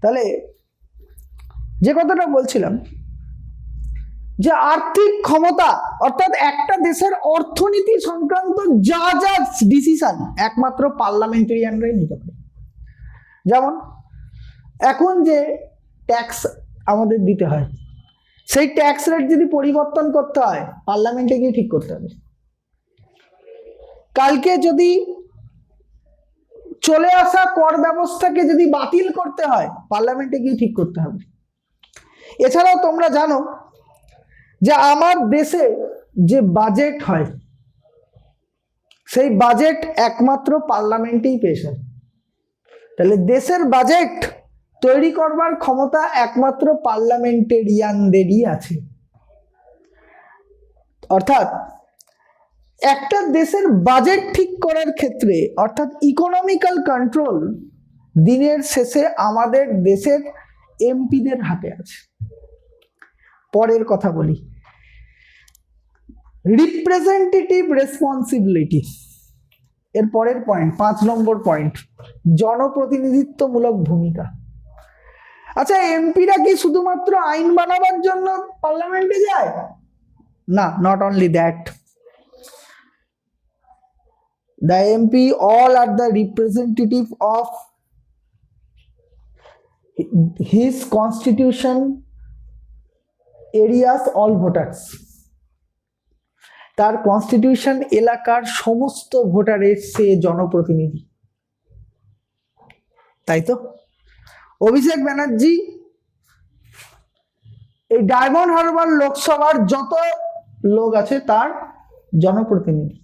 তাহলে যে কথাটা বলছিলাম যে আর্থিক ক্ষমতা অর্থাৎ একটা দেশের অর্থনীতি সংক্রান্ত যা যা ডিসিশন একমাত্র পার্লামেন্টারিয়ানরাই নিতে পারে। যেমন এখন যে ট্যাক্স আমাদের দিতে হয়, সেই ট্যাক্স রেট যদি পরিবর্তন করতে হয় পার্লামেন্টে গিয়ে ঠিক করতে হবে। কালকে যদি চলে আসা কর ব্যবস্থাকে যদি বাতিল করতে হয় পার্লামেন্টে গিয়ে ঠিক করতে হবে। এছাড়াও তোমরা জানো যে আমার দেশে যে বাজেট হয় সেই বাজেট একমাত্র পার্লামেন্টেই পেশ হয়। তাহলে দেশের বাজেট তৈরি করবার ক্ষমতা একমাত্র পার্লামেন্টেরিয়ানদেরই আছে। অর্থাৎ একটা দেশের বাজেট ঠিক করার ক্ষেত্রে অর্থাৎ ইকোনমিক্যাল কন্ট্রোল দিনের শেষে আমাদের দেশের এমপিদের হাতে আছে। পরের কথা বলি, রিপ্রেজেন্টেটিভ রেসপন্সিবিলিটি। এর পরের পয়েন্ট 5 নম্বর পয়েন্ট, জনপ্রতিনিধিত্বমূলক ভূমিকা। আচ্ছা, এমপিরা কি শুধুমাত্র আইন বানাবার জন্য পার্লামেন্টে যায়? না, not only that. The MP all are the representative of his constitution areas all voters. তার কনস্টিটিউশন এলাকার সমস্ত ভোটারের সে জনপ্রতিনিধি, তাই তো? অভিষেক ব্যানার্জি এই ডায়মন্ড হারবার লোকসভার যত লোক আছে তার জনপ্রতিনিধি।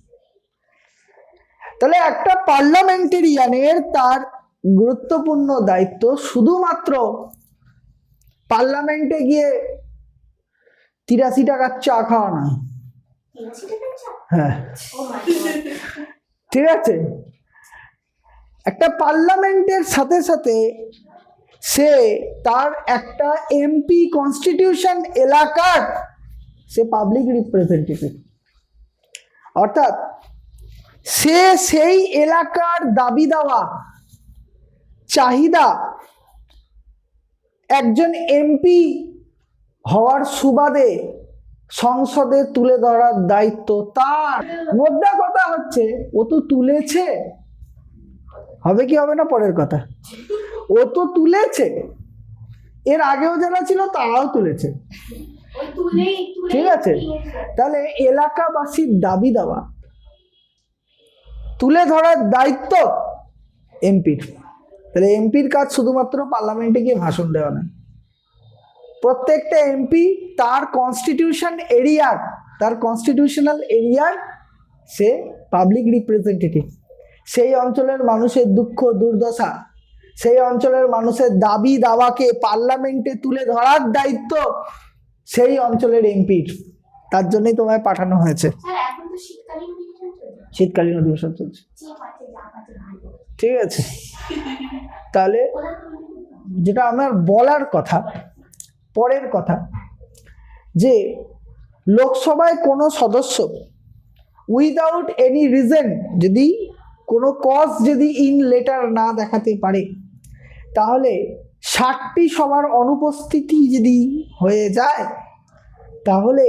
তাহলে একটা পার্লামেন্টেরিয়ানের তার গুরুত্বপূর্ণ দায়িত্ব শুধুমাত্র পার্লামেন্টে গিয়ে 83 টাকার চা খাওয়া নয়। হ্যাঁ, ঠিক আছে। একটা পার্লামেন্টের সাথে সাথে সে তার একটা এমপি কনস্টিটিউশন এলাকার সে পাবলিক রিপ্রেজেন্টেটিভ, অর্থাৎ সে সেই এলাকার দাবি দাওয়া চাহিদা একজন এমপি হওয়ার সুবাদে সংসদে তুলে ধরার দায়িত্ব তার। মোদ্দা কথা হচ্ছে ও তো তুলেছে, হবে কি হবে না পরের কথা, ও তো তুলেছে, এর আগেও যারা ছিল তারাও তুলেছে, ঠিক আছে? তাহলে এলাকাবাসীর দাবি দাওয়া তুলে ধরার দায়িত্ব এমপির। তাহলে এমপির কাজ শুধুমাত্র পার্লামেন্টে গিয়ে ভাষণ দেওয়া নয়। প্রত্যেকটা এমপি তার কনস্টিটিউশন এরিয়ার, তার কনস্টিটিউশনাল এরিয়ার সে পাবলিক রিপ্রেজেন্টেটিভ। সেই অঞ্চলের মানুষের দুঃখ দুর্দশা, সেই অঞ্চলের মানুষের দাবি দাওয়াকে পার্লামেন্টে তুলে ধরার দায়িত্ব সেই অঞ্চলের এমপির। তার জন্যই তোমায় পাঠানো হয়েছে। শীতকালীন অধিবেশন চলছে, ঠিক আছে? তাহলে যেটা আমার বলার কথা, পরের কথা, যে লোকসভায় কোনো সদস্য উইদাউট এনি রিজন যদি কোনো কজ যদি ইন লেটার না দেখাতে পারে তাহলে 60টি সভার অনুপস্থিতি যদি হয়ে যায় তাহলে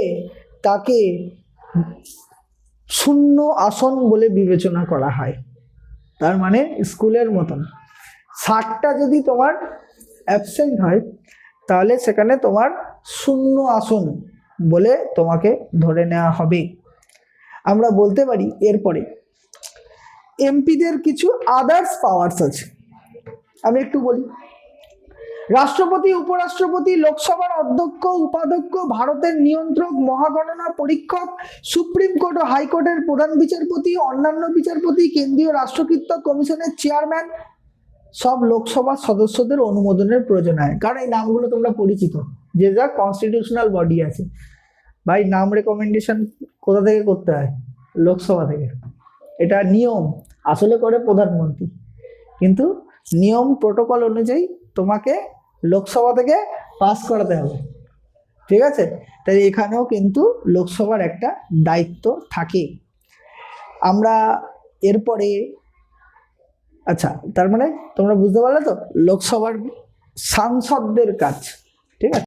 তাকে শূন্য আসন বলে বিবেচনা করা হয়। তার মানে স্কুলের মতন 60টা যদি তোমার অ্যাবসেন্ট হয় তাহলে সেখানে তোমার শূন্য আসন বলে তোমাকে ধরে নেওয়া হবে। আমরা বলতে পারি এরপরে এমপিদের কিছু আদার্স পাওয়ার্স আছে, আমি একটু বলি। রাষ্ট্রপতি, উপরাষ্ট্রপতি, লোকসভার অধ্যক্ষ, উপাধ্যক্ষ, ভারতের নিয়ন্ত্রক, মহাগণনা পরীক্ষক, সুপ্রিম কোর্ট ও হাইকোর্টের প্রধান বিচারপতি, অন্যান্য বিচারপতি, কেন্দ্রীয় রাষ্ট্রকৃত কমিশনের চেয়ারম্যান সব লোকসভার সদস্যদের অনুমোদনের প্রয়োজন হয়। কারণ এই নামগুলো তোমরা পরিচিত, যে যা কনস্টিটিউশনাল বডি আছে। ভাই নাম রেকমেন্ডেশন কোথা থেকে করতে হয়? লোকসভা থেকে। এটা নিয়ম, আসলে করে প্রধানমন্ত্রী, কিন্তু নিয়ম প্রোটোকল অনুযায়ী তোমাকে লোকসভা থেকে পাস করাতে হবে। ঠিক আছে, তাই এখানেও কিন্তু লোকসভার একটা দায়িত্ব থাকে। আমরা এরপরে, আচ্ছা তার মানে তোমরা বুঝতে পারলে তো লোকসভার সাংসদদের কাজ, ঠিক আছে।